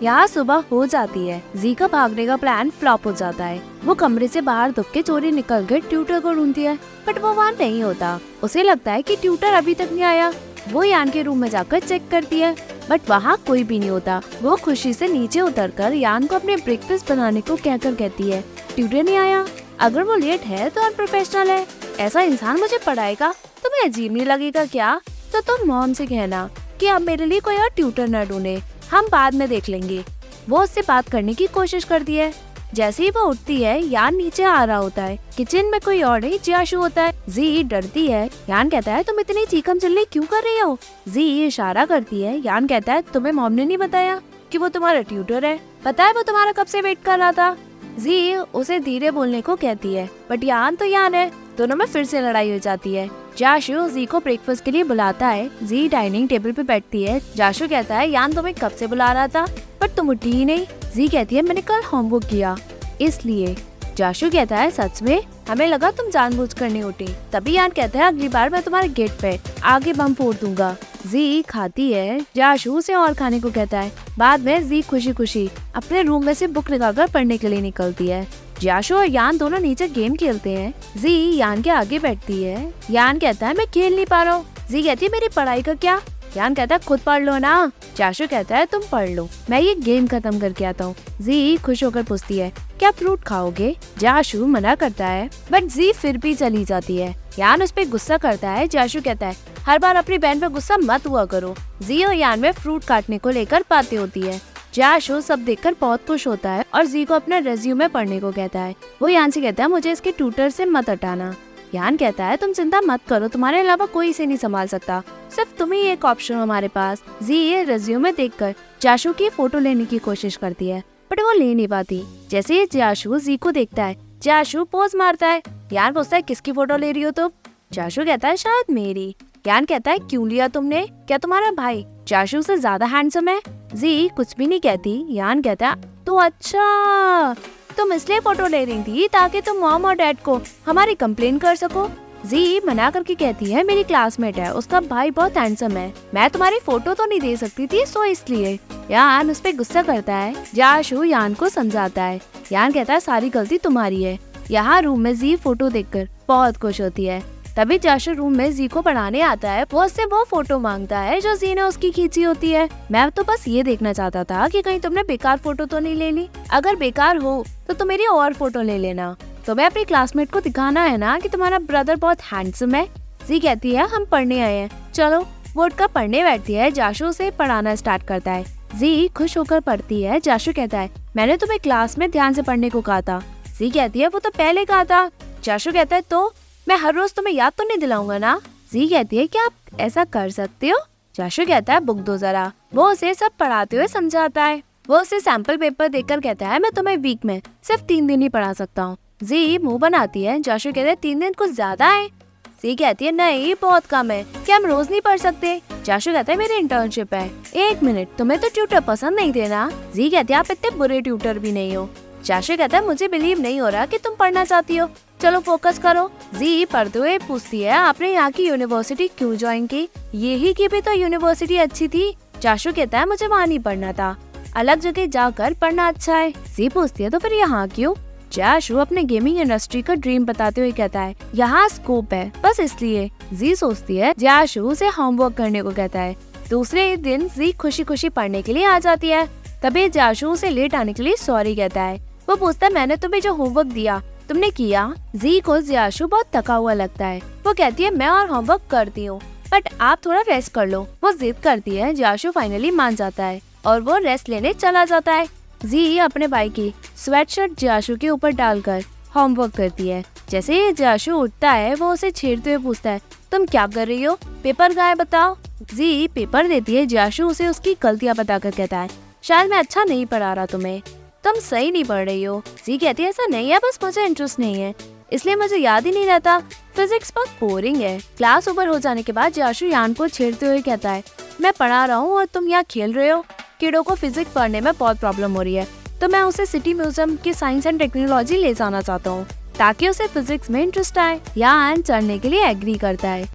यहाँ सुबह हो जाती है। जी का भागने का प्लान फ्लॉप हो जाता है। वो कमरे से बाहर दुब के चोरी निकल कर ट्यूटर को ढूंढती है, बट वो वहाँ नहीं होता। उसे लगता है कि ट्यूटर अभी तक नहीं आया। वो यान के रूम में जाकर चेक करती है, बट वहाँ कोई भी नहीं होता। वो खुशी से नीचे उतरकर यान को अपने ब्रेकफास्ट बनाने को कहकर कहती है, ट्यूटर नहीं आया। अगर वो लेट है तो अनप्रोफेशनल है। ऐसा इंसान मुझे पढ़ाएगा, तुम्हें अजीब नहीं लगेगा क्या? तो तुम मॉम से कहना कि अब मेरे लिए कोई और ट्यूटर न ढूंढे, हम बाद में देख लेंगे। वो उससे बात करने की कोशिश करती है। जैसे ही वो उठती है, यान नीचे आ रहा होता है। किचन में कोई और नहीं, जियाशु होता है। जी डरती है। यान कहता है, तुम इतनी चीखम चिल्ली क्यों कर रही हो? जी इशारा करती है। यान कहता है, तुम्हें मॉम ने नहीं बताया कि वो तुम्हारा ट्यूटर है? पता है वो तुम्हारा कब से वेट कर रहा था। जी उसे धीरे बोलने को कहती है, बट यान तो यान है। दोनों में फिर से लड़ाई हो जाती है। जाशु जी को ब्रेकफास्ट के लिए बुलाता है। जी डाइनिंग टेबल पे बैठती है। जाशु कहता है, यान तुम्हें कब से बुला रहा था, बट तुम उठी ही नहीं। जी कहती है, मैंने कल होमवर्क किया इसलिए। जाशु कहता है, सच में? हमें लगा तुम जानबूझकर नहीं उठी। तभी यान कहता है, अगली बार मैं तुम्हारे गेट पे आगे बम फोड़ दूंगा। जी खाती है। जाशु उसे और खाने को कहता है। बाद में जी खुशी खुशी अपने रूम में से बुक निकालकर पढ़ने के लिए निकलती है। जाशु और यान दोनों नीचे गेम खेलते हैं। जी यान के आगे बैठती है। यान कहता है, मैं खेल नहीं पा रहा हूँ। जी कहती है, मेरी पढ़ाई का क्या? यान कहता है, खुद पढ़ लो ना। जाशु कहता है, तुम पढ़ लो, मैं ये गेम खत्म करके आता हूँ। जी खुश होकर पूछती है, क्या फ्रूट खाओगे? जाशु मना करता है, बट जी फिर भी चली जाती है। यान उस पे गुस्सा करता है। जाशु कहता है, हर बार अपनी बहन पे गुस्सा मत हुआ करो। जी और यान में फ्रूट काटने को लेकर बातें होती है। जाशु सब देखकर बहुत खुश होता है और जी को अपना रेज्यूमे पढ़ने को कहता है। वो यान से कहता है, मुझे इसके ट्यूटर से मत हटाना। यान कहता है, तुम चिंता मत करो, तुम्हारे अलावा कोई इसे नहीं संभाल सकता, सिर्फ तुम ही एक ऑप्शन हो हमारे पास। जी ये रेज्यूमे देखकर जाशु की फोटो लेने की कोशिश करती है, बट वो ले नहीं पाती। जैसे ही जाशु जी को देखता है, जाशु पोज मारता है। यान पूछता है, किसकी फोटो ले रही हो तुम? जाशु कहता है, शायद मेरी। यान कहता है, क्यों लिया तुमने? क्या तुम्हारा भाई जाशु से ज्यादा हैंडसम है? जी कुछ भी नहीं कहती। यान कहता है, तो अच्छा तुम इसलिए फोटो ले रही थी ताकि तुम मॉम और डैड को हमारी कंप्लेन कर सको। जी मना करके कहती है, मेरी क्लासमेट है, उसका भाई बहुत हैंडसम है, मैं तुम्हारी फोटो तो नहीं दे सकती थी, सो इसलिए। यान उस पे गुस्सा करता है। जाशु यान को समझाता है। यान कहता है, सारी गलती तुम्हारी है। यहाँ रूम में जी फोटो देखकर बहुत खुश होती है। तभी जाशु रूम में जी को पढ़ाने आता है। वो उससे वो फोटो मांगता है जो जी ने उसकी खींची होती है। मैं तो बस ये देखना चाहता था कि कहीं तुमने बेकार फोटो तो नहीं ले ली। अगर बेकार हो तो मेरी और फोटो ले लेना। तुम्हें अपनी क्लासमेट को दिखाना है ना कि तुम्हारा ब्रदर बहुत हैंडसम है। जी कहती है, हम पढ़ने आए हैं, चलो। वो उठकर पढ़ने बैठती है। जाशु उसे पढ़ाना स्टार्ट करता है। जी खुश होकर पढ़ती है। जाशु कहता है, मैंने तुम्हें क्लास में ध्यान से पढ़ने को कहा था। जी कहती है, वो तो पहले कहा था। जाशु कहता है, तो मैं हर रोज तुम्हें याद तो नहीं दिलाऊंगा ना? जी कहती है, क्या आप ऐसा कर सकते हो? जाशु कहता है, बुक दो जरा। वो उसे सब पढ़ाते हुए समझाता है। वो उसे सैंपल पेपर देकर कहता है, मैं तुम्हें वीक में सिर्फ 3 दिन ही पढ़ा सकता हूँ। जी मुंह बनाती है। जाशु कहता है, 3 दिन कुछ ज्यादा है। जी कहती है, नहीं बहुत कम है, क्या हम रोज नहीं पढ़ सकते? जाशु कहता है, मेरी इंटर्नशिप है। 1 मिनट, तुम्हें तो ट्यूटर पसंद नहीं थे ना? जी कहती है, आप इतने बुरे ट्यूटर भी नहीं हो। जाशु कहता है, मुझे बिलीव नहीं हो रहा कि तुम पढ़ना चाहती हो, चलो फोकस करो। जी पढ़ते हुए पूछती है, आपने यहाँ की यूनिवर्सिटी क्यों ज्वाइन की? यही की भी तो यूनिवर्सिटी अच्छी थी। जाशु कहता है, मुझे वहाँ नहीं पढ़ना था, अलग जगह जाकर पढ़ना अच्छा है। जी पूछती है, तो फिर यहाँ क्यों? जाशु अपने गेमिंग इंडस्ट्री का ड्रीम बताते हुए कहता है, यहाँ स्कोप है, बस इसलिए। जी सोचती है। जाशु उसे होमवर्क करने को कहता है। दूसरे दिन जी खुशी खुशी पढ़ने के लिए आ जाती है। तभी जाशु उसे लेट आने के लिए सॉरी कहता है। वो पूछता है, मैंने तुम्हें जो होमवर्क दिया तुमने किया? जी को जाशु बहुत थका हुआ लगता है। वो कहती है, मैं और होमवर्क करती हूँ, बट आप थोड़ा रेस्ट कर लो। वो जिद करती है। जाशु फाइनली मान जाता है और वो रेस्ट लेने चला जाता है। जी अपने भाई की स्वेटशर्ट जाशु के ऊपर डालकर होमवर्क करती है। जैसे ही जाशु उठता है, वो उसे छेड़ते हुए पूछता है, तुम क्या कर रही हो? पेपर कहाँ है बताओ। जी पेपर देती है। जाशु उसे उसकी गलतियाँ बताकर कहता है, शायद मैं अच्छा नहीं पढ़ा रहा तुम्हें, तुम सही नहीं पढ़ रही हो। जी कहती है, ऐसा नहीं है, बस मुझे इंटरेस्ट नहीं है, इसलिए मुझे याद ही नहीं रहता। फिजिक्स बहुत बोरिंग है। क्लास ओवर हो जाने के बाद जाशु यान को छेड़ते हुए कहता है, मैं पढ़ा रहा हूँ और तुम यहाँ खेल रहे हो। किडो को फिजिक्स पढ़ने में बहुत प्रॉब्लम हो रही है, तो मैं उसे सिटी म्यूजियम की साइंस एंड टेक्नोलॉजी ले जाना चाहता हूँ ताकि उसे फिजिक्स में इंटरेस्ट आए। यान चढ़ने के लिए एग्री करता है।